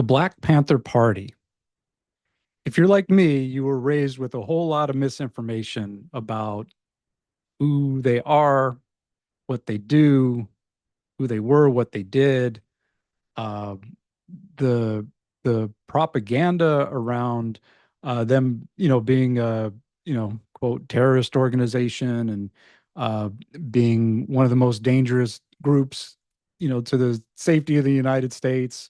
The Black Panther Party. If you're like me, you were raised with a whole lot of misinformation about who they are, what they do, who they were, what they did. Uh, the the propaganda around them, being a quote terrorist organization and uh, being one of the most dangerous groups, to the safety of the United States.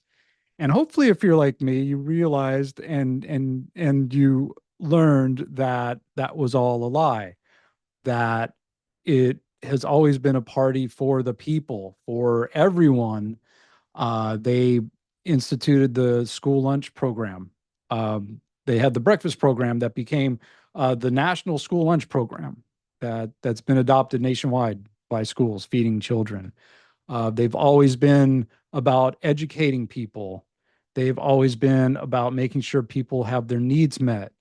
And hopefully, if you're like me, you realized and you learned that that was all a lie, that it has always been a party for the people, for everyone. They instituted the school lunch program. They had the breakfast program that became the national school lunch program that's been adopted nationwide by schools feeding children. They've always been about educating people. They've always been about making sure people have their needs met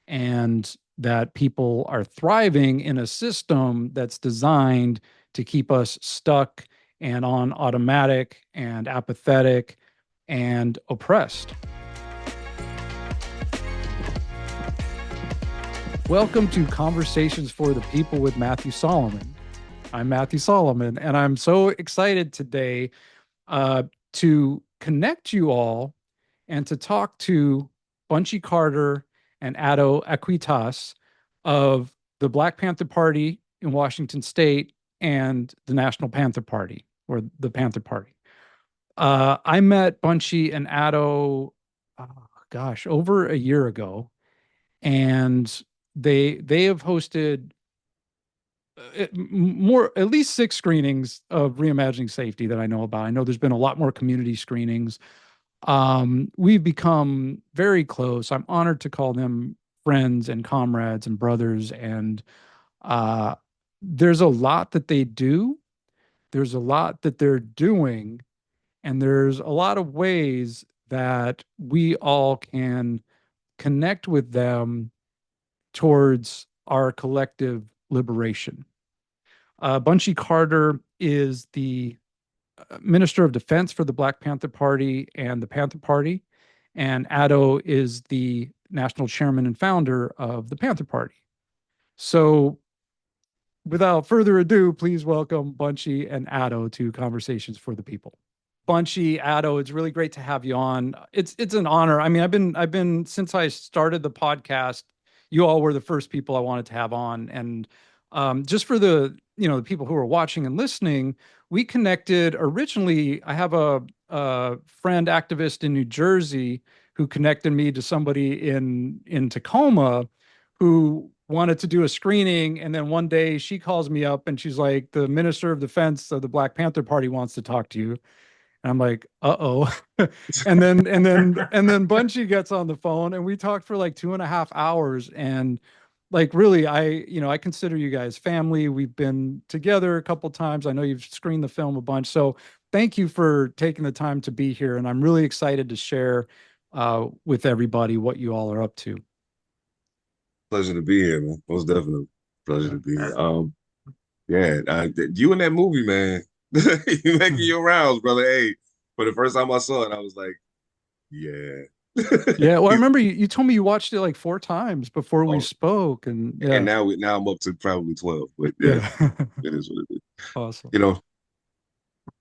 and that people are thriving in a system that's designed to keep us stuck and on automatic and apathetic and oppressed. Welcome to Conversations for the People with Matthew Solomon. I'm Matthew Solomon, and I'm so excited today to connect you all and to talk to Bunchy Carter and Addo Aquitas of the Black Panther Party in Washington State and the National Panther Party, or the Panther Party. I met Bunchy and Addo, over a year ago, and they have hosted more at least six screenings of reimagining safety that I know about. I know there's been a lot more community screenings. We've become very close. I'm honored to call them friends and comrades and brothers. And uh, there's a lot that they do. There's a lot that they're doing, and there's a lot of ways that we all can connect with them towards our collective liberation. Bunchy Carter is the Minister of Defense for the Black Panther Party and the Panther Party, and Addo is the national chairman and founder of the Panther Party. So, without further ado, please welcome Bunchy and Addo to Conversations for the People. Bunchy, Addo, it's really great to have you on. It's an honor. I mean, I've been since I started the podcast. You all were the first people I wanted to have on, and just for the people who are watching and listening, we connected originally. I have a friend activist in New Jersey who connected me to somebody in Tacoma who wanted to do a screening, and then one day she calls me up and she's like, "The Minister of Defense of the Black Panther Party wants to talk to you." And I'm like, uh-oh. and then Bunchy gets on the phone and we talked for like 2.5 hours. And like really, I consider you guys family. We've been together a couple times. I know you've screened the film a bunch. So thank you for taking the time to be here. And I'm really excited to share with everybody what you all are up to. Pleasure to be here, man. Most definitely. Pleasure Yeah. to be here. Yeah, you in that movie, man. You making your rounds, brother. Hey, for the first time I saw it, I was like, yeah. Yeah, well, I remember you told me you watched it like 4 times before we Oh, spoke, and and yeah, now I'm up to probably 12. But yeah, yeah, it is what it is. awesome. You know,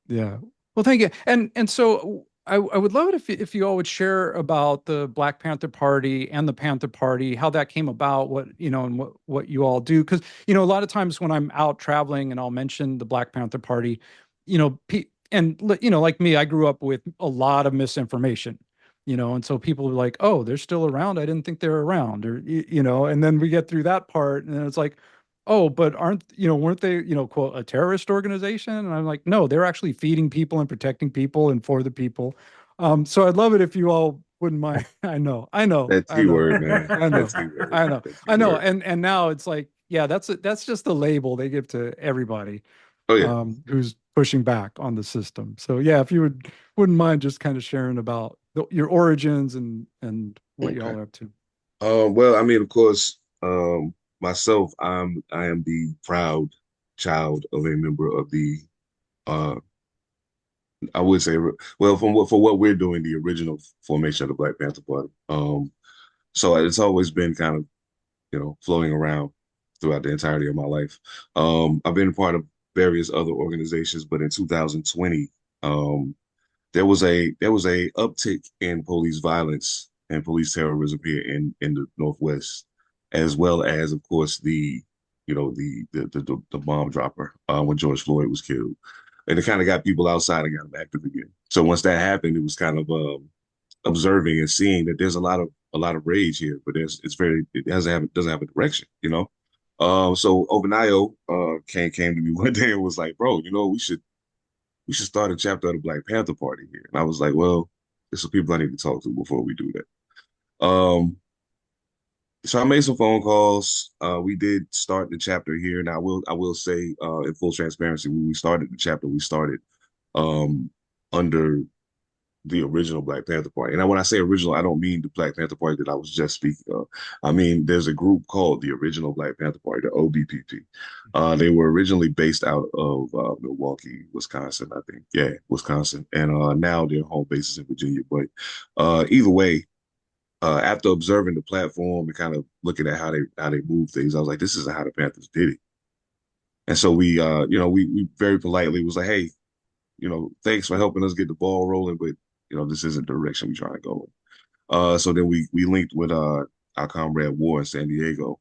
Yeah. Well, thank you. And so I would love it if you all would share about the Black Panther Party and the Panther Party, how that came about, and what you all do. Because, a lot of times when I'm out traveling and I'll mention the Black Panther Party, like me, I grew up with a lot of misinformation, and so people are like, oh, they're still around. I didn't think they were around, or, and then we get through that part and then it's like, oh, but weren't they, quote, a terrorist organization? And I'm like, no, they're actually feeding people and protecting people and for the people. So I'd love it if you all wouldn't mind. I know, I know, that I T know, word, man. I That know, T word. I know, That T I know. word. And now it's like, yeah, that's just the label they give to everybody Oh yeah. who's pushing back on the system. So yeah, if you wouldn't mind just kind of sharing about your origins and what you Okay. all are up to. Well, I mean, of course, myself, I am the proud child of a member of the uh I would say, well, from what for what we're doing, the original formation of the Black Panther Party. So it's always been kind of, floating around throughout the entirety of my life. I've been a part of various other organizations, but in 2020, um, there was a uptick in police violence and police terrorism here in the Northwest, as well as, of course, the bomb dropper when George Floyd was killed, and it kind of got people outside and got them active again. So once that happened, it was kind of observing and seeing that there's a lot of rage here, but it doesn't have a direction, you know. So Obanayo came to me one day and was like, "Bro, we should start a chapter of the Black Panther Party here." And I was like, "Well, there's some people I need to talk to before we do that." So I made some phone calls. We did start the chapter here, and I will say, in full transparency, when we started the chapter, we started um, under the original Black Panther Party. And when I say original, I don't mean the Black Panther Party that I was just speaking of. I mean, there's a group called the original Black Panther Party, the OBPP. They were originally based out of Milwaukee, Wisconsin, I think. Yeah, Wisconsin. And now their home base is in Virginia. But either way, after observing the platform and kind of looking at how they move things, I was like, this isn't how the Panthers did it. And so we very politely was like, hey, thanks for helping us get the ball rolling, but this isn't the direction we trying to go in. So then we linked with our comrade War in San Diego,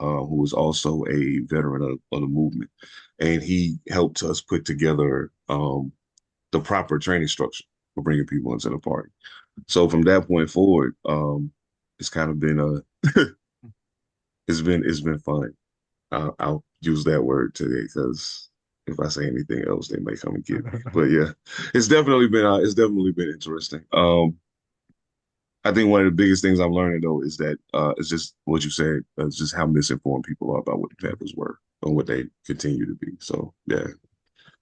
who was also a veteran of the movement, and he helped us put together the proper training structure for bringing people into the party. So from that point forward, it's kind of been it's been fun. I'll use that word today because if I say anything else, they may come and get me. But yeah, it's definitely been interesting. I think one of the biggest things I'm learning though is that it's just what you said, it's just how misinformed people are about what the Panthers were and what they continue to be. So yeah,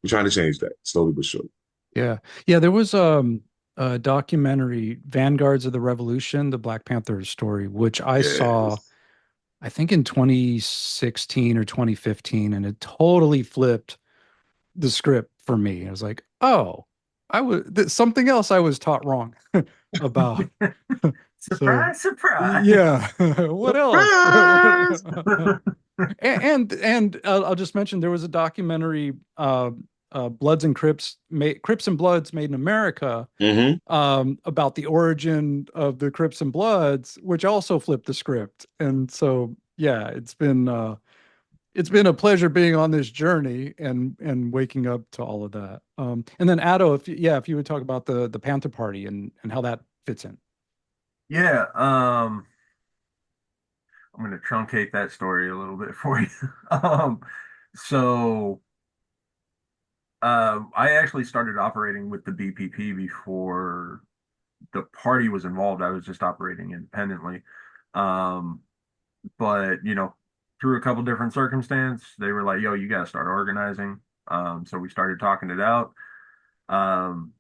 we're trying to change that slowly but surely. Yeah. Yeah, there was a documentary, Vanguards of the Revolution, the Black Panther story, which I saw Yes. I think in 2016 or 2015, and it totally flipped the script for me. I was like, oh, something else I was taught wrong about. So, Surprise, surprise. yeah, what else? Surprise! And I'll just mention there was a documentary, Bloods and Crips and Bloods Made in America, Hmm. about the origin of the Crips and Bloods, which also flipped the script. And so, yeah, it's been a pleasure being on this journey and waking up to all of that. And then Addo, if you would talk about the Panther Party and how that fits in. Yeah, I'm going to truncate that story a little bit for you. Um, so I actually started operating with the BPP before the party was involved. I was just operating independently. Um, but through a couple different circumstances, they were like, "Yo, you got to start organizing." So we started talking it out. Um,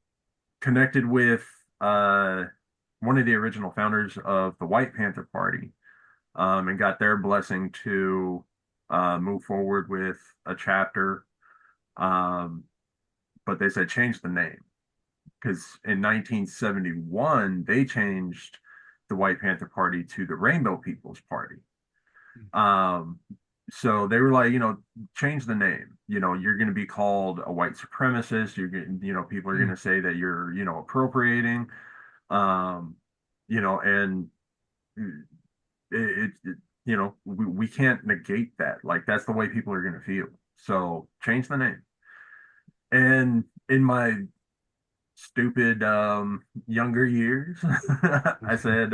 Connected with uh, one of the original founders of the White Panther Party, and got their blessing to move forward with a chapter. Um, but they said change the name because in 1971 they changed the White Panther Party to the Rainbow People's Party. Um, so they were like, change the name. You're going to be called a white supremacist. You're getting, people are going Mm. to say that you're, appropriating. Um, and we can't negate that. Like that's the way people are going to feel. So change the name. And in my stupid younger years, I said,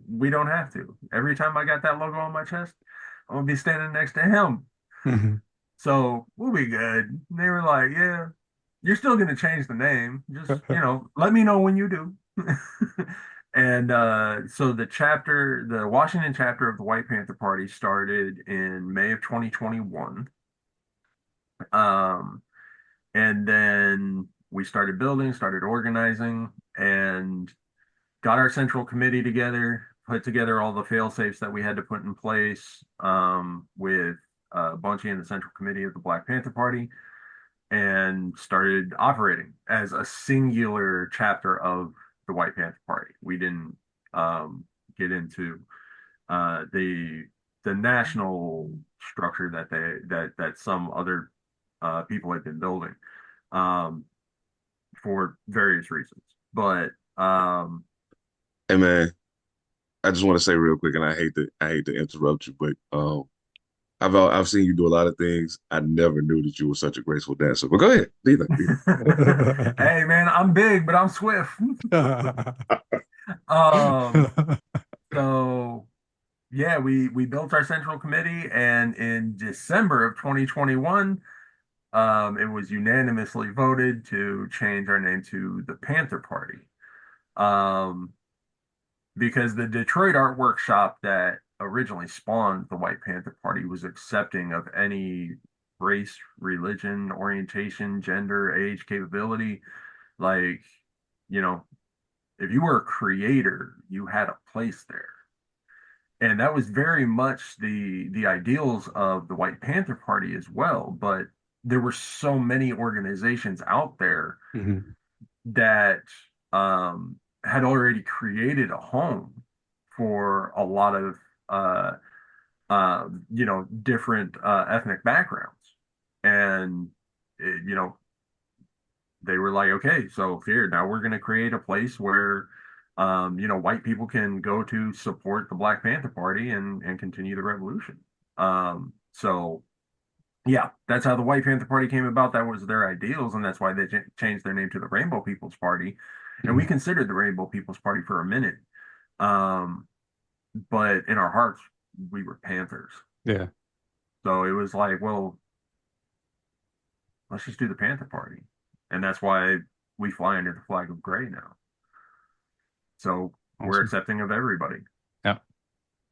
we don't have to. Every time I got that logo on my chest, I'm gonna be standing next to him. Mhm. So we'll be good. And they were like, yeah, you're still gonna change the name. Just, let me know when you do. And so the Washington chapter of the White Panther Party started in May of 2021. Um, and then we started building, started organizing, and got our central committee together, put together all the fail safes that we had to put in place with Bunchy and the central committee of the Black Panther Party. and started operating as a singular chapter of the White Panther Party. We didn't get into the national structure that some other people had been building um, for various reasons. But Hey man, I just want to say real quick, and I hate to interrupt you, but I've seen you do a lot of things. I never knew that you were such a graceful dancer. But go ahead, do hey man, I'm big, but I'm swift. um, so yeah, we built our central committee, and in December of 2021, it was unanimously voted to change our name to the Panther Party. Um, because the Detroit Art Workshop that originally spawned the White Panther Party was accepting of any race, religion, orientation, gender, age, capability. Like, you know, if you were a creator, you had a place there. And that was very much the ideals of the White Panther Party as well. But there were so many organizations out there Mhm. that had already created a home for a lot of different ethnic backgrounds, and you know, they were like, okay, so here now we're going to create a place where white people can go to support the Black Panther Party and continue the revolution. So yeah, that's how the White Panther Party came about. That was their ideals, and that's why they changed their name to the Rainbow People's Party. And we Mhm. considered the Rainbow People's Party for a minute, um, but in our hearts, we were Panthers. Yeah, So it was like, well, let's just do the Panther Party, and that's why we fly under the flag of gray now. So we're awesome. accepting of everybody, Yeah,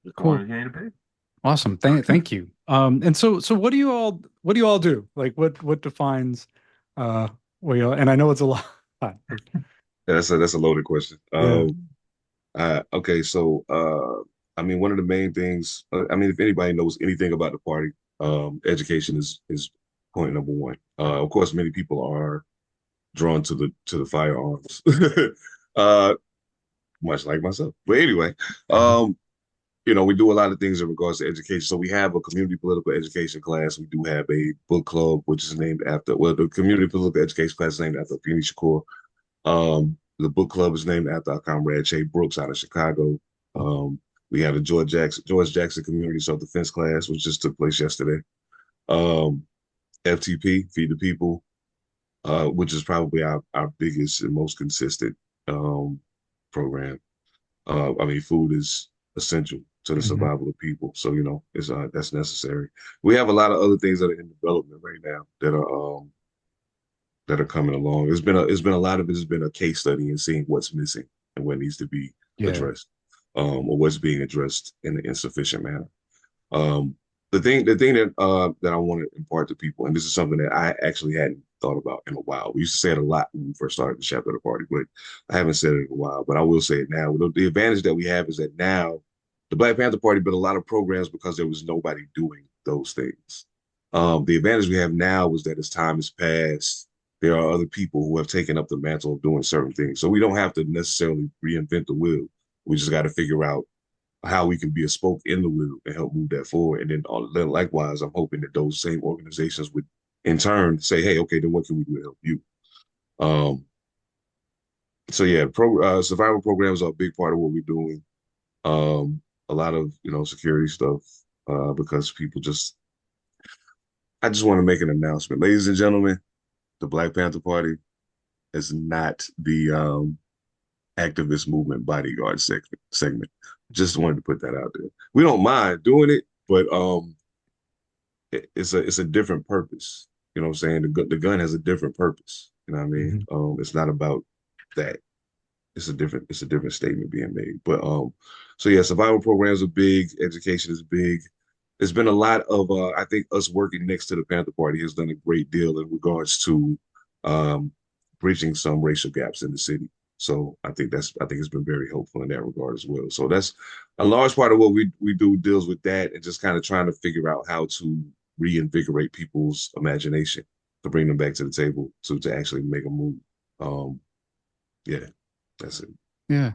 just as long cool. as you ain't a pig. Awesome. Thank you. And so what do you all do? Like what defines uh what you all, and I know it's a lot. that's a loaded question. Yeah. Okay, so I mean, one of the main things. I mean, if anybody knows anything about the party, education is point number one. Of course, many people are drawn to the firearms, uh, much like myself. But anyway, um, we do a lot of things in regards to education. So we have a community political education class. We do have a book club, which is named after, well, the community political education class is named after Afeni Shakur. The book club is named after our comrade Shay Brooks out of Chicago. We have the George Jackson Community Self-Defense class, which just took place yesterday. Um, FTP, Feed the People, which is probably our biggest and most consistent program. I mean, food is essential to the Mhm. survival of people. So, it's that's necessary. We have a lot of other things that are in development right now that are coming along. It's been a lot of it has been a case study and seeing what's missing and what needs to be Yeah. addressed, or what's being addressed in an insufficient manner. Um, the thing that I want to impart to people, and this is something that I actually hadn't thought about in a while. We used to say it a lot when we first started the chapter of the party, but I haven't said it in a while. But I will say it now. The advantage that we have is that now the Black Panther Party built a lot of programs because there was nobody doing those things. The advantage we have now is that as time has passed, there are other people who have taken up the mantle of doing certain things. So we don't have to necessarily reinvent the wheel. We just got to figure out how we can be a spoke in the wheel and help move that forward. And then likewise, I'm hoping that those same organizations would in turn say, hey, okay, then what can we do to help you? Um, so yeah, survival programs are a big part of what we're doing. A lot of, security stuff, because I just want to make an announcement. Ladies and gentlemen, the Black Panther Party is not the activist movement bodyguard segment. Just wanted to put that out there. We don't mind doing it, but it's a different purpose. You know what I'm saying? The gun has a different purpose. You know what I mean? Mhm. It's not about that. It's a different statement being made. But so yeah, survival programs are big. Education is big. There's been a lot of I think us working next to the Panther Party has done a great deal in regards to um, bridging some racial gaps in the city. So I think it's been very helpful in that regard as well. So that's a large part of what we do deals with that and just kind of trying to figure out how to reinvigorate people's imagination to bring them back to the table to actually make a move. Um, yeah, that's it. Yeah.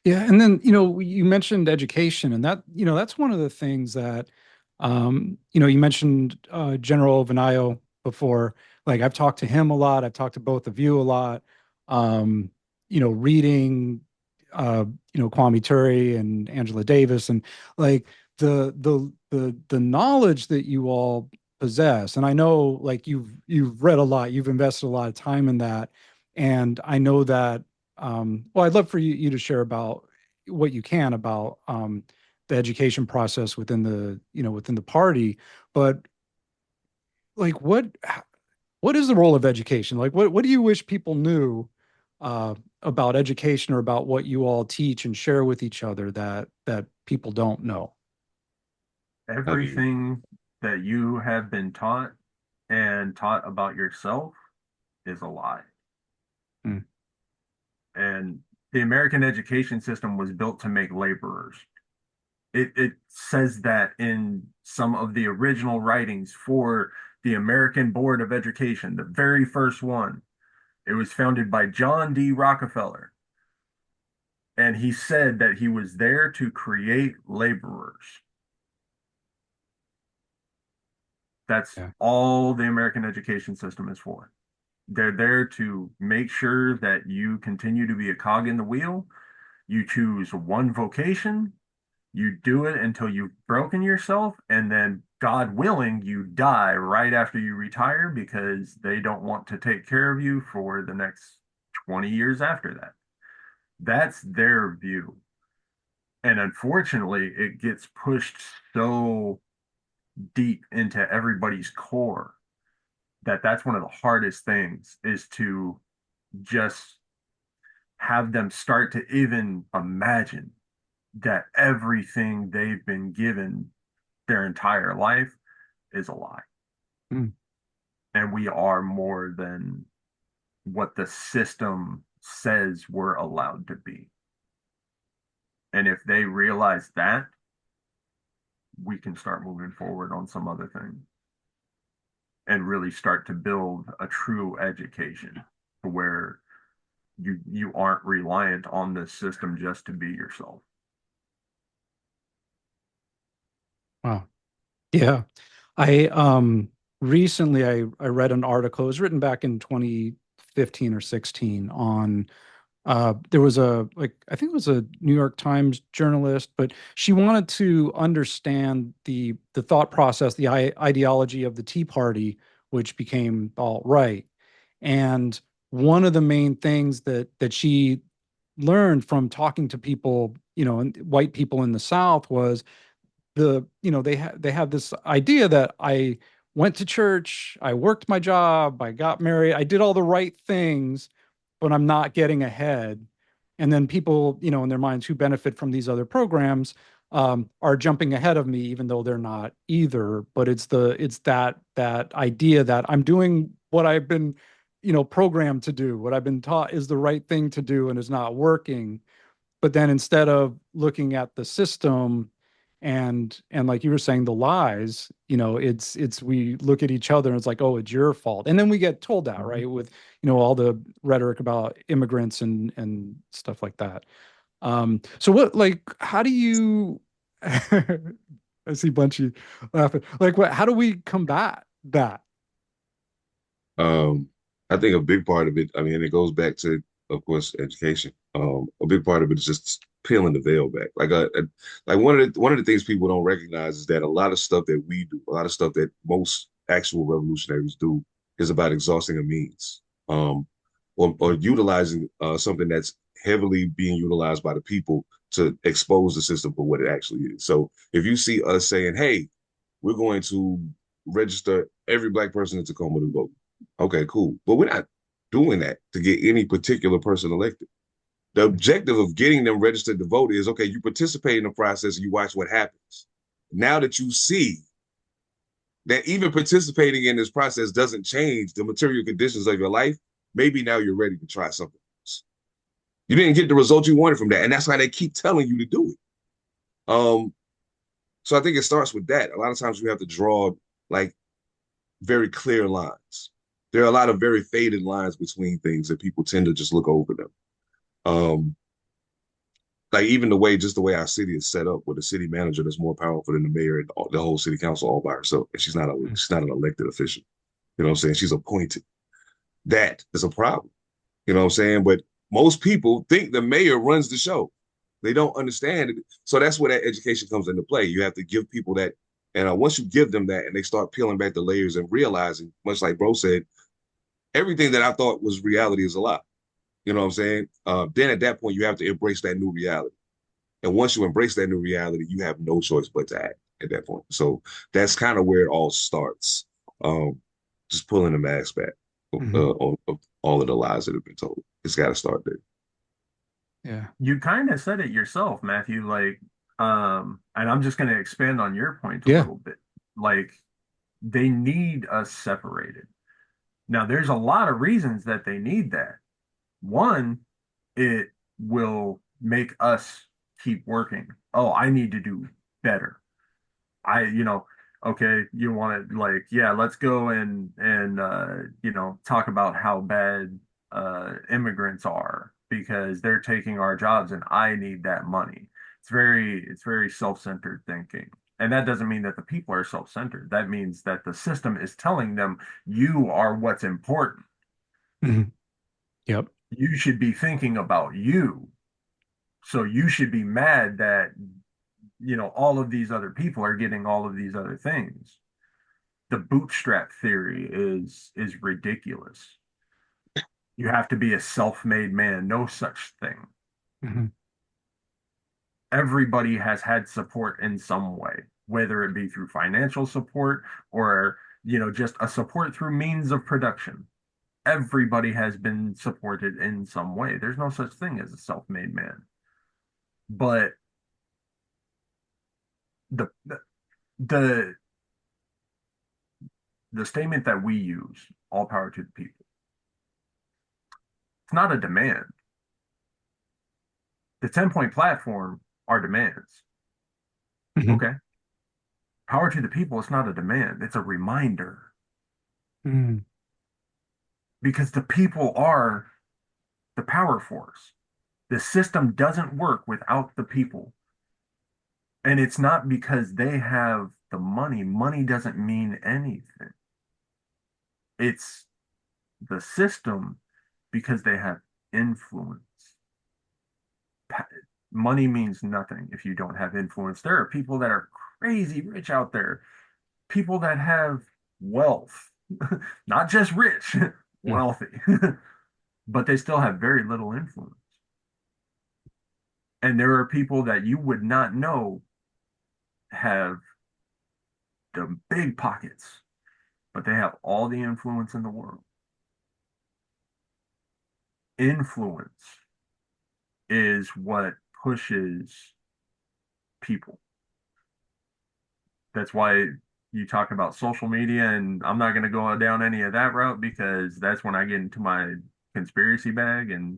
Yeah, and then you mentioned education, and that's one of the things that you mentioned General Vanayo before. Like I've talked to him a lot. I've talked to both of you a lot. Um, reading Kwame Ture and Angela Davis, and like the knowledge that you all possess. And I know like you've read a lot, you've invested a lot of time in that, and I know that well, I'd love for you to share about what you can about the education process within within the party. But like, what is the role of education? Like, what do you wish people knew about education or about what you all teach and share with each other that people don't know? I mean, Everything that you have been taught and taught about yourself is a lie. Mm, And the American education system was built to make laborers. It says that in some of the original writings for the American Board of Education, the very first one. It was founded by John D. Rockefeller. And he said that he was there to create laborers. That's yeah. all the American education system is for. They're there to make sure that you continue to be a cog in the wheel. You choose one vocation, you do it until you've broken yourself, and then, God willing, you die right after you retire because they don't want to take care of you for the next 20 years after that. That's their view. And unfortunately, it gets pushed so deep into everybody's core that that's one of the hardest things is to just have them start to even imagine that everything they've been given their entire life is a lie. Mm, And we are more than what the system says we're allowed to be. And if they realize that, we can start moving forward on some other things and really start to build a true education to where you aren't reliant on this system just to be yourself. wow. Yeah. I recently I read an article. It was written back in 2015 or 16 on there was a like I think it was a New York Times journalist, but she wanted to understand the thought process, the ideology of the Tea Party, which became alt-right. And one of the main things that she learned from talking to people, and white people in the South was they have this idea that I went to church, I worked my job, I got married, I did all the right things, but I'm not getting ahead. And then people, in their minds who benefit from these other programs are jumping ahead of me, even though they're not either. But it's that idea that I'm doing what I've been, programmed to do, what I've been taught is the right thing to do, and is not working. But then instead of looking at the system and like you were saying, the lies, it's we look at each other and it's like, oh, it's your fault. And then we get told that, Mhm. right? With, all the rhetoric about immigrants and stuff like that. So what, like, how do you I see Bunchy laughing. Like how do we combat that? um, I think a big part of it, I mean, it goes back to, of course, education. A big part of it is just peeling the veil back. Like one of the things people don't recognize is that a lot of stuff that we do, a lot of stuff that most actual revolutionaries do, is about exhausting a means, or utilizing something that's heavily being utilized by the people to expose the system for what it actually is. So if you see us saying, "Hey, we're going to register every black person in Tacoma to vote," okay, cool. But we're not doing that to get any particular person elected. The objective of getting them registered to vote is, okay, you participate in the process and you watch what happens. Now that you see that even participating in this process doesn't change the material conditions of your life, maybe now you're ready to try something else. You didn't get the result you wanted from that. And that's why they keep telling you to do it. Um, so I think it starts with that. A lot of times we have to draw like very clear lines. there are a lot of very faded lines between things that people tend to just look over them. Um, like even just the way our city is set up, with a city manager that's more powerful than the mayor and the whole city council all by herself, and she's not an elected official. You know what I'm saying? She's appointed. That is a problem. You know what I'm saying? But most people think the mayor runs the show. They don't understand it. So that's where that education comes into play. You have to give people that. And once you give them that and they start peeling back the layers and realizing, much like Bro said, everything that I thought was reality is a lie. You know what I'm saying? Then at that point, you have to embrace that new reality. And once you embrace that new reality, you have no choice but to act at that point. So that's kind of where it all starts. Um, just pulling the mask back Mm-hmm. of all of the lies that have been told. It's got to start there. Yeah. You kind of said it yourself, Matthew, like, and I'm just going to expand on your point a Yeah. little bit. Like, they need us separated. Now, there's a lot of reasons that they need that. One, it will make us keep working. Oh, I need to do better. Okay, you want to, like, yeah, let's go and talk about how bad immigrants are because they're taking our jobs and I need that money. It's very self-centered thinking. And that doesn't mean that the people are self-centered. That means that the system is telling them you are what's important. Mm-hmm. Yep. You should be thinking about you. So you should be mad that all of these other people are getting all of these other things. The bootstrap theory is ridiculous. You have to be a self-made man. No such thing. Mm-hmm. Everybody has had support in some way, whether it be through financial support or just a support through means of production. Everybody has been supported in some way. There's no such thing as a self-made man. But the the the statement that we use, all power to the people, it's not a demand. The 10-point platform are demands. Mm-hmm. Okay. Power to the people is not a demand, it's a reminder Mm-hmm. because the people are the power force. The system doesn't work without the people. And it's not because they have the money. Money doesn't mean anything. It's the system because they have influence. Money means nothing if you don't have influence. There are people that are crazy rich out there, people that have wealth, not just rich, wealthy, but they still have very little influence. And there are people that you would not know have the big pockets, but they have all the influence in the world. Influence is what pushes people. That's why you talk about social media, and I'm not going to go down any of that route because that's when I get into my conspiracy bag and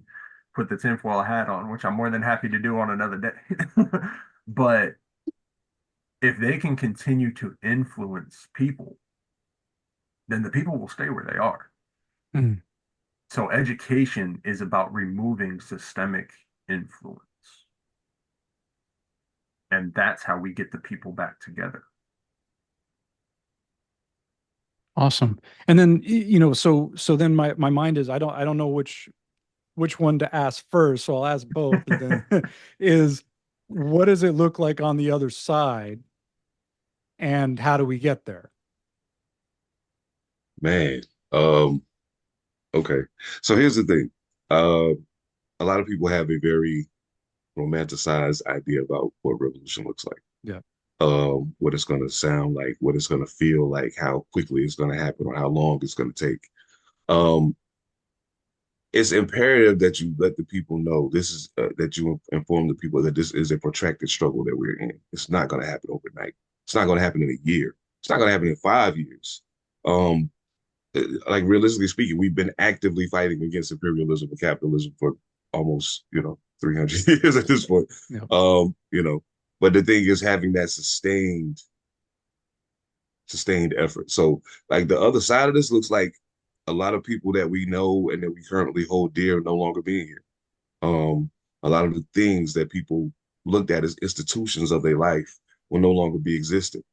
put the tinfoil hat on, which I'm more than happy to do on another day. But if they can continue to influence people, then the people will stay where they are. Mm-hmm. So education is about removing systemic influence. And that's how we get the people back together. Awesome. And then so then my mind is I don't know which one to ask first, so I'll ask both. And then is what does it look like on the other side, and how do we get there? Man, um, okay. So here's the thing. Uh, a lot of people have a very romanticized idea about what revolution looks like. Yeah. What it's going to sound like, what it's going to feel like, how quickly it's going to happen, or how long it's going to take. Um, it's imperative that you let the people know that you inform the people that this is a protracted struggle that we're in. It's not going to happen overnight. It's not going to happen in a year. It's not going to happen in 5 years. Um, like realistically speaking, we've been actively fighting against imperialism and capitalism for almost 300 years at this point. Yeah. But the thing is having that sustained effort. So like the other side of this looks like a lot of people that we know and that we currently hold dear no longer being here. Um, a lot of the things that people looked at as institutions of their life will no longer be existent,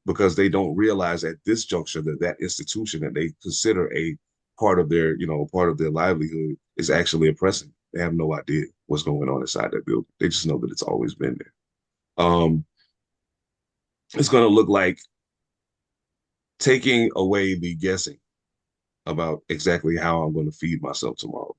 because they don't realize at this juncture that that institution that they consider a part of their, part of their livelihood is actually oppressing. They have no idea what's going on inside that building. They just know that it's always been there. It's going to look like taking away the guessing about exactly how I'm going to feed myself tomorrow.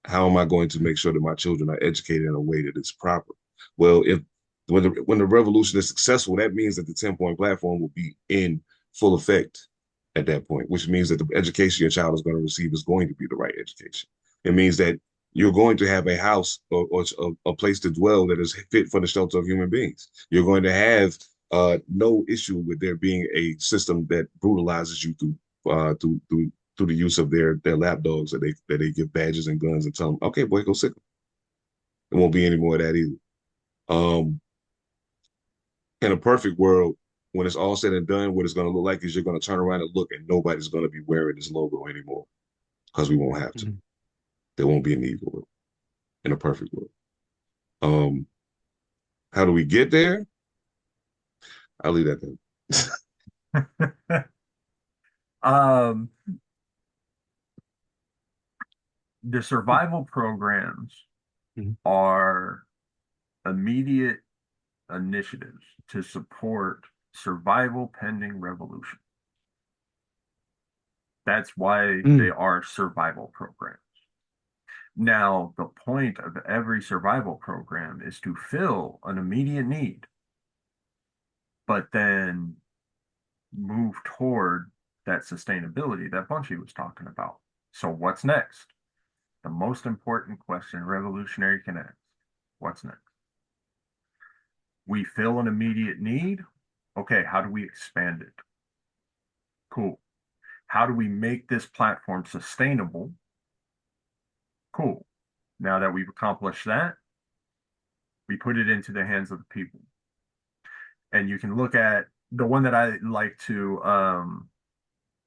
How am I going to make sure that my children are educated in a way that is proper? Well, if when the revolution is successful, that means that the 10-point platform will be in full effect at that point, which means that the education your child is going to receive is going to be the right education. It means that you're going to have a house or a place to dwell that is fit for the shelter of human beings. You're going to have no issue with there being a system that brutalizes you through the use of their lapdogs that they give badges and guns and tell them, okay, boy, go sick them. It won't be any more of that either. Um, in a perfect world, when it's all said and done, what it's going to look like is you're going to turn around and look, and nobody's going to be wearing this logo anymore because we won't have to. Mhm. There won't be a need for it in a perfect world. Um, how do we get there? I'll leave that there. Um, the survival programs Mhm. are immediate initiatives to support survival pending revolution. That's why they Mm. are survival programs. Now, the point of every survival program is to fill an immediate need, but then move toward that sustainability that Bunchy was talking about. So, what's next? The most important question revolutionary can ask. What's next? We fill an immediate need. Okay, how do we expand it? Cool. How do we make this platform sustainable? Cool. Now that we've accomplished that, we put it into the hands of the people. And you can look at the one that I like to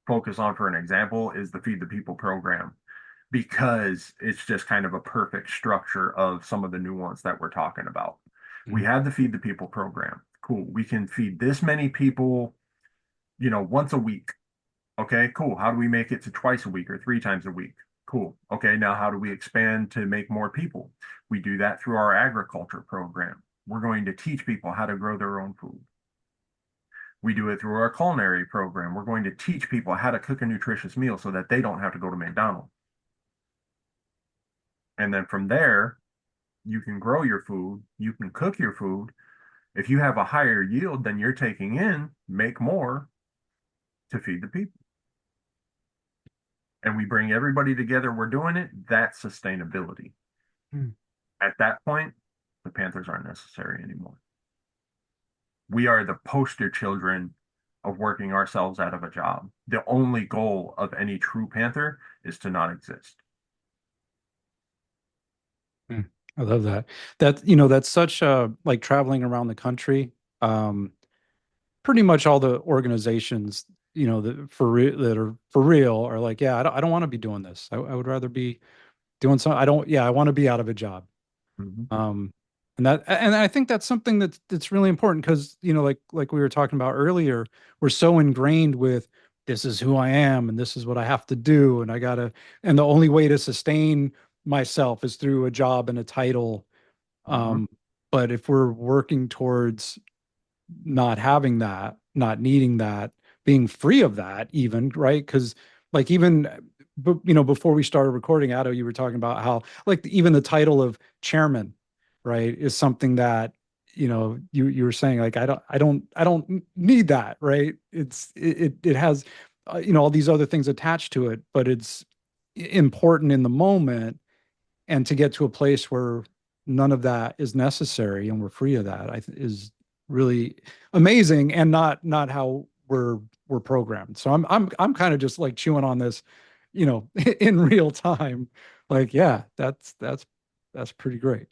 focus on for an example is the Feed the People program, because it's just kind of a perfect structure of some of the nuance that we're talking about. We Mhm. have the Feed the People program. Cool. We can feed this many people, once a week. Okay, cool. How do we make it to twice a week or 3 times a week? Cool. Okay, now how do we expand to make more people? We do that through our agriculture program. We're going to teach people how to grow their own food. We do it through our culinary program. We're going to teach people how to cook a nutritious meal so that they don't have to go to McDonald's. And then from there, you can grow your food, you can cook your food. If you have a higher yield than you're taking in, make more to feed the people. And we bring everybody together, we're doing it. That's sustainability. Mm. At that point, the Panthers aren't necessary anymore. We are the poster children of working ourselves out of a job. The only goal of any true Panther is to not exist. Mm. I love that. That's such like traveling around the country. Um, Pretty much all the organizations, that are for real are like, yeah, I don't want to be doing this. I would rather be doing something. I want to be out of a job. Mhm. Um, and I think that's something that's really important because, like we were talking about earlier, we're so ingrained with this is who I am and this is what I have to do and and the only way to sustain myself is through a job and a title. Mhm. Um, but if we're working towards not having that, not needing that, being free of that, even, right? Because like even before we started recording, Addo, you were talking about how like even the title of chairman, right, is something that you were saying like I don't need that, right? It has all these other things attached to it, but it's important in the moment, and to get to a place where none of that is necessary and we're free of that is really amazing, and not how we're programmed. So I'm kind of just like chewing on this, in real time. Like, yeah, that's pretty great.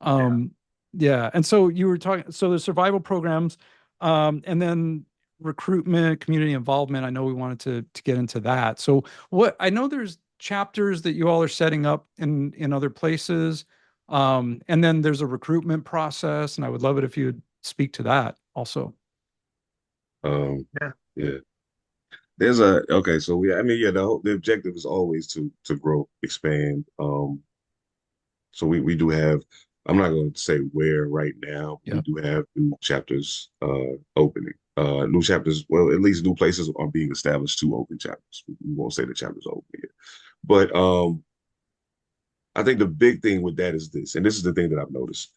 Yeah. Um, yeah. And so you were talking, so the survival programs, and then recruitment, community involvement. I know we wanted to get into that. So what I know there's chapters that you all are setting up in other places. And then there's a recruitment process, and I would love it if you would speak to that also. Um, Yeah. yeah. There's a okay, so we I mean, yeah, the objective is always to grow, expand. So we do have, I'm not going to say where right now, but we Yeah. do have new chapters opening. New chapters, well, at least new places are being established to open chapters. We won't say the chapters are open yet. But I think the big thing with that is this, and this is the thing that I've noticed.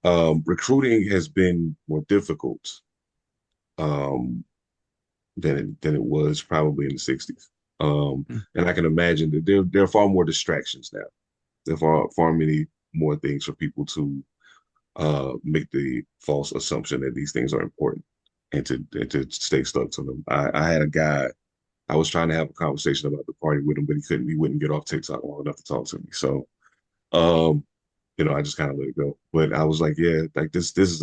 Recruiting has been more difficult um, than it was probably in the 60s. Mm. And I can imagine that there are far more distractions now. There are far many more things for people to make the false assumption that these things are important and to stay stuck to them. I had a guy, I was trying to have a conversation about the party with him, but he wouldn't get off TikTok long enough to talk to me. So um, I just kind of let it go. But I was like, yeah, like this is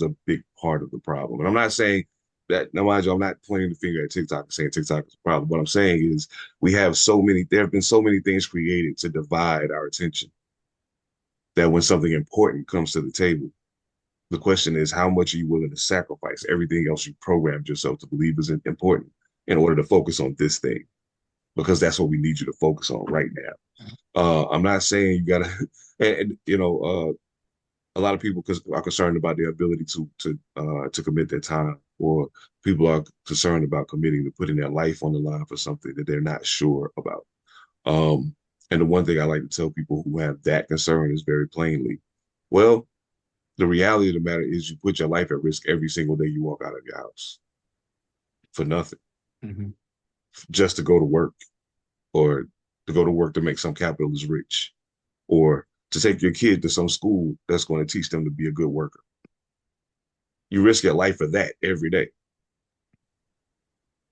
a big part of the problem. And I'm not saying that, now mind you, I'm not pointing the finger at TikTok and saying TikTok is a problem. What I'm saying is there have been so many things created to divide our attention that when something important comes to the table, the question is, how much are you willing to sacrifice everything else you programmed yourself to believe is important in order to focus on this thing? Because that's what we need you to focus on right now. I'm not saying you gotta, a lot of people are concerned about their ability to commit their time, or people are concerned about committing to putting their life on the line for something that they're not sure about. Um, and the one thing I like to tell people who have that concern is very plainly, well, the reality of the matter is you put your life at risk every single day you walk out of your house for nothing, Mhm. just to go to work, or to go to work to make some capitalist rich, or to take your kid to some school that's going to teach them to be a good worker. You risk your life for that every day.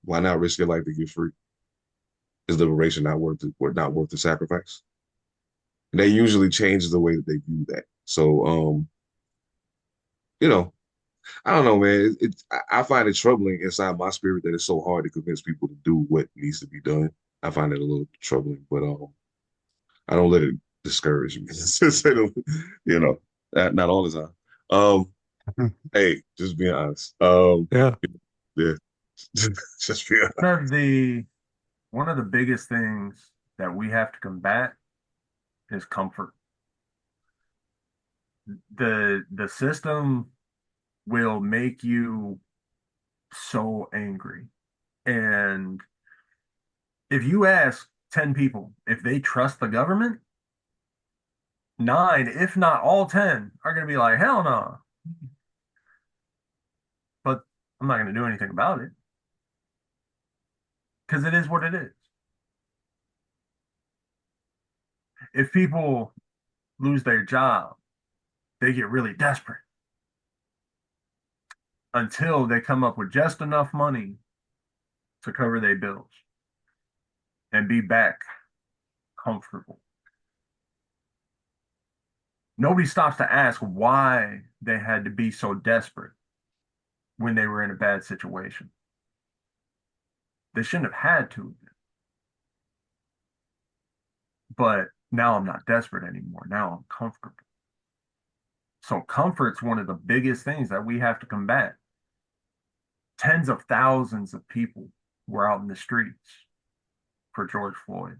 Why not risk your life to get free? Is liberation not worth the sacrifice? And that usually changes the way that they view that. So, you know, I don't know, man. I find it troubling inside my spirit that it's so hard to convince people to do what needs to be done. I find it a little troubling, but I don't let it discourage me. you know, not all the time. Um, hey, just being honest. Yeah. Yeah, just being One honest. of the one of the biggest things that we have to combat is comfort. The system will make you so angry. And if you ask 10 people if they trust the government, nine, if not all 10, are going to be like, hell no. But I'm not going to do anything about it because it is what it is. If people lose their job, they get really desperate until they come up with just enough money to cover their bills and be back comfortable. Nobody stops to ask why they had to be so desperate when they were in a bad situation. They shouldn't have had to, but now I'm not desperate anymore. Now I'm comfortable. So comfort's one of the biggest things that we have to combat. Tens of thousands of people were out in the streets for George Floyd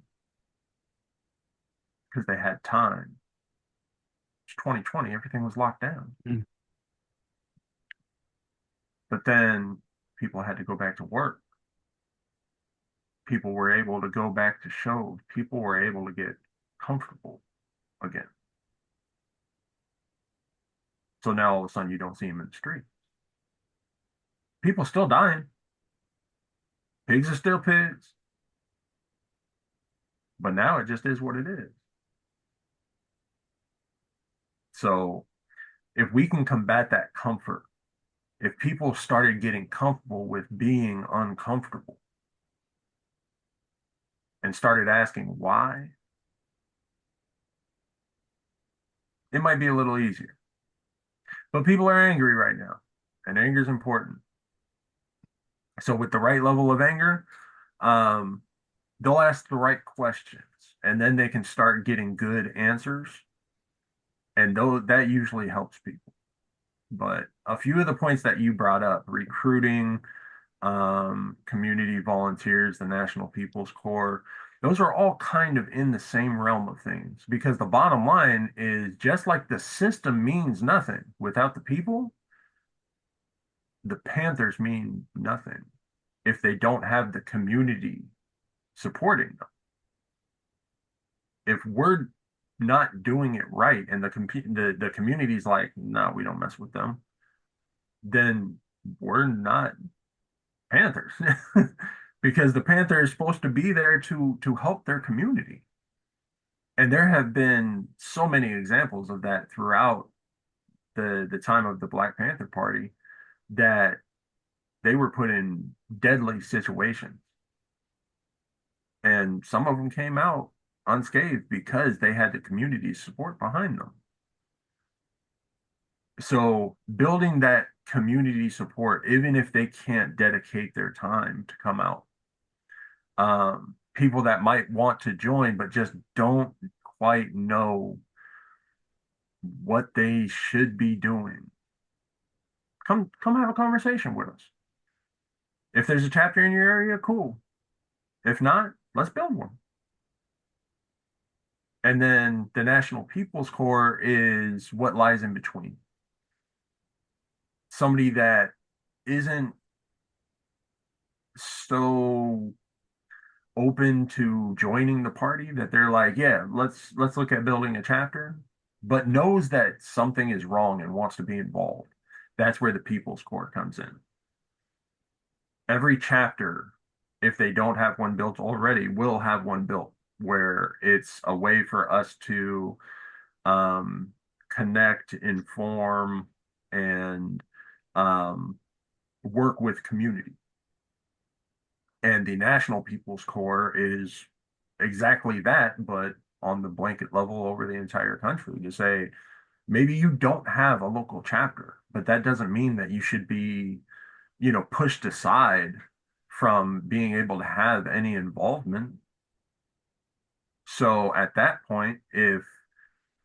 because they had time. It's 2020, everything was locked down. Mm. But then people had to go back to work. People were able to go back to shows. People were able to get comfortable again. So now all of a sudden you don't see them in the street. People still dying. Pigs are still pigs. But now it just is what it is. So if we can combat that comfort, if people started getting comfortable with being uncomfortable and started asking why, it might be a little easier. But people are angry right now, and anger is important. So with the right level of anger, um, they'll ask the right questions, and then they can start getting good answers, and that usually helps people. But a few of the points that you brought up, recruiting, community volunteers, the National People's Corps, those are all kind of in the same realm of things because the bottom line is just like the system means nothing without the people, the Panthers mean nothing if they don't have the community supporting them. If we're not doing it right and the community's like, no, we don't mess with them, then we're not Panthers. Because the Panther is supposed to be there to help their community. And there have been so many examples of that throughout the time of the Black Panther Party that they were put in deadly situations. And some of them came out unscathed because they had the community's support behind them. So building that community support, even if they can't dedicate their time to come out, people that might want to join but just don't quite know what they should be doing, come have a conversation with us. If there's a chapter in your area, cool. If not, let's build one. And then the National People's Corps is what lies in between. Somebody that isn't so open to joining the party that they're like, yeah, let's look at building a chapter, but knows that something is wrong and wants to be involved. That's where the People's Corps comes in. Every chapter, if they don't have one built already, will have one built where it's a way for us to um, connect, inform, and um, work with community. And the National People's Corps is exactly that, but on the blanket level over the entire country to say, maybe you don't have a local chapter, but that doesn't mean that you should be, pushed aside from being able to have any involvement. So at that point, if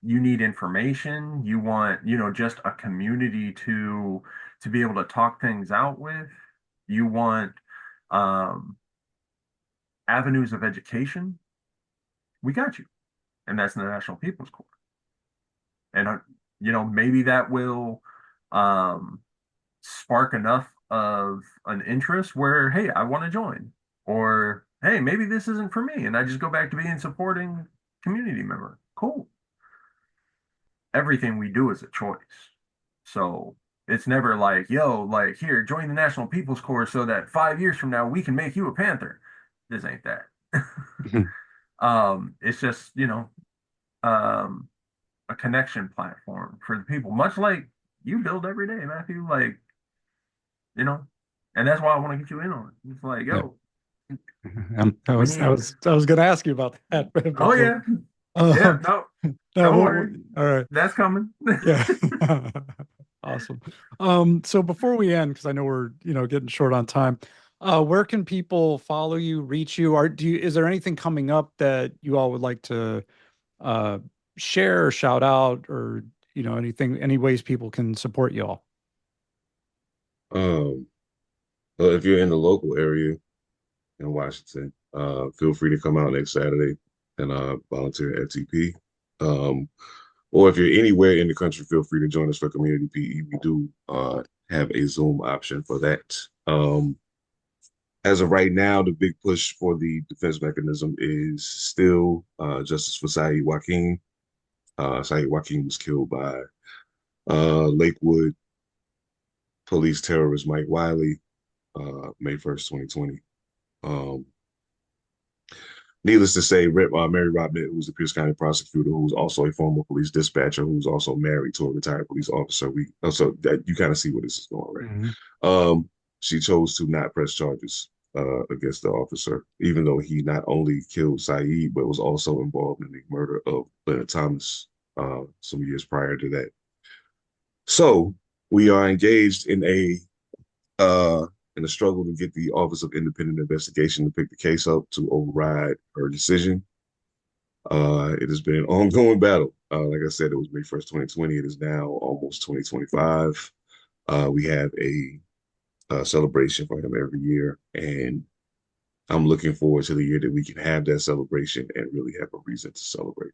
you need information, you want, just a community to be able to talk things out with, you want um, avenues of education, we got you. And that's the National People's Corps. And, maybe that will um, spark enough of an interest where, hey, I want to join. Or, hey, maybe this isn't for me. And I just go back to being supporting community member. Cool. Everything we do is a choice. So it's never like, yo, like, here, join the National People's Corps so that 5 years from now we can make you a Panther. This ain't that. It's just, um, a connection platform for the people, much like you build every day, Matthew. Like, you know, and that's why I want to get you in on it. It's like, Yeah. yo, I we was need. going to ask you about that. Oh Before. yeah, yeah. No, No, don't worry. all right. That's coming. Yeah. Awesome. So before we end, because I know we're, getting short on time, where can people follow you, reach you? Is there anything coming up that you all would like to uh share or shout out, or any ways people can support you all? Um, well, if you're in the local area in Washington, feel free to come out next Saturday and volunteer at FTP. Or if you're anywhere in the country, feel free to join us for Community PE. We do have a Zoom option for that. As of right now, the big push for the defense mechanism is still justice for Saeed Joaquin. Saeed Joaquin was killed by Lakewood police terrorist Mike Wiley, May 1st, 2020. Um, Needless to say, Mary Robnett, who's a Pierce County prosecutor, who's also a former police dispatcher, who's also married to a retired police officer. So that you kind of see where this is going, right? Mm-hmm. She chose to not press charges against the officer, even though he not only killed Saeed, but was also involved in the murder of Leonard Thomas some years prior to that. So we are engaged in a in the struggle to get the Office of Independent Investigation to pick the case up to override her decision. It has been an ongoing battle. Like I said, it was May 1st, 2020. It is now almost 2025. We have a celebration for him every year, and I'm looking forward to the year that we can have that celebration and really have a reason to celebrate.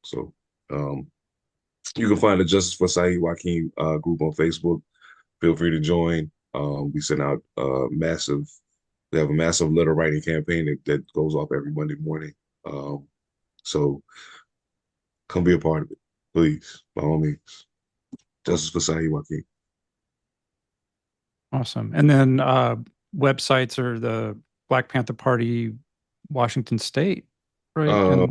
So you can find the Justice for Saeed Joaquin group on Facebook. Feel free to join. We send out they have a massive letter writing campaign that goes off every Monday morning. So come be a part of it, please, by all means. Justice for Saeed Joaquin. Awesome. And then websites are the Black Panther Party, Washington State, right?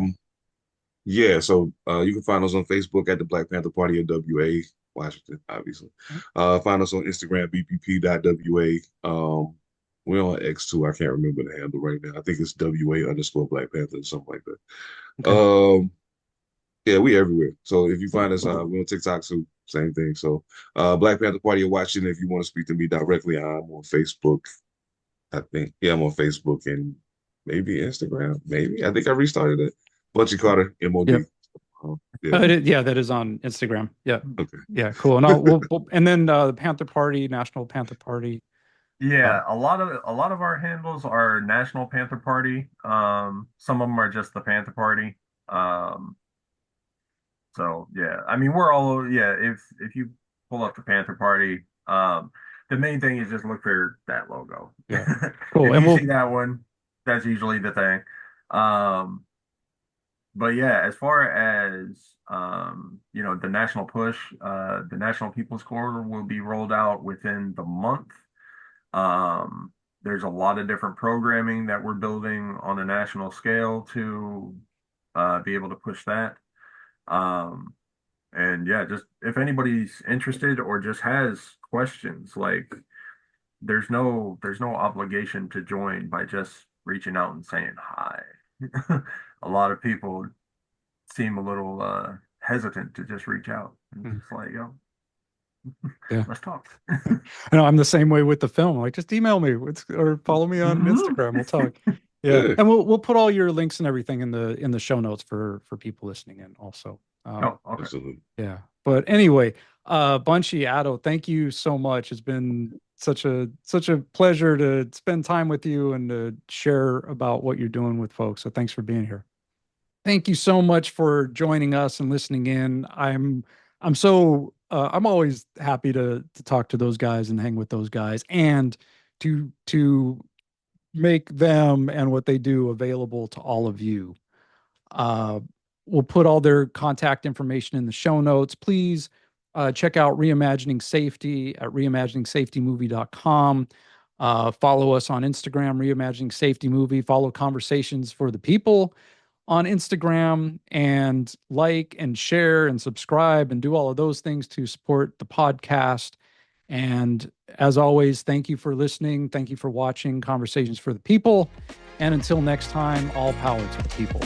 Yeah, so you can find us on Facebook at the Black Panther Party of WA, Washington, obviously. Find us on Instagram, bpp.wa. We're on X too. I can't remember the handle right now. I think it's WA_Black Panther or something like that. Okay. Yeah, we everywhere. So if you find us, we're on TikTok too. Same thing. So Black Panther Party of Washington, if you want to speak to me directly, I'm on Facebook. I think. Yeah, I'm on Facebook and maybe Instagram. Maybe. I think I restarted it. Bunchy Carter, MOD. Yep. Yeah. That is on Instagram. Yeah. Okay. Yeah, cool. And and then the Panther Party, National Panther Party. Yeah, a lot of our handles are National Panther Party. Some of them are just the Panther Party. So yeah, I mean we're all over. Yeah, if you pull up the Panther Party, the main thing is just look for that logo. Yeah. Cool. If And you see that one, that's usually the thing. But yeah, as far as the national push, the National People's Corps will be rolled out within the month. There's a lot of different programming that we're building on a national scale to be able to push that. And yeah, just if anybody's interested or just has questions, like there's no obligation to join by just reaching out and saying hi. A lot of people seem a little hesitant to just reach out and just like, yo, yeah, let's talk. I know I'm the same way with the film. Like, just email me or follow me on Instagram. We'll talk. Yeah, and we'll put all your links and everything in the show notes for people listening in also. Oh, okay. Absolutely. Yeah, but anyway, Bunchy, Addo, thank you so much. It's been such a pleasure to spend time with you and to share about what you're doing with folks. So thanks for being here. Thank you so much for joining us and listening in. I'm always happy to talk to those guys and hang with those guys and to make them and what they do available to all of you. We'll put all their contact information in the show notes. Please check out Reimagining Safety at reimaginingsafetymovie.com. Follow us on Instagram, Reimagining Safety Movie. Follow Conversations for the People on Instagram, and like and share and subscribe and do all of those things to support the podcast. And as always, thank you for listening. Thank you for watching Conversations for the People. And until next time, all power to the people.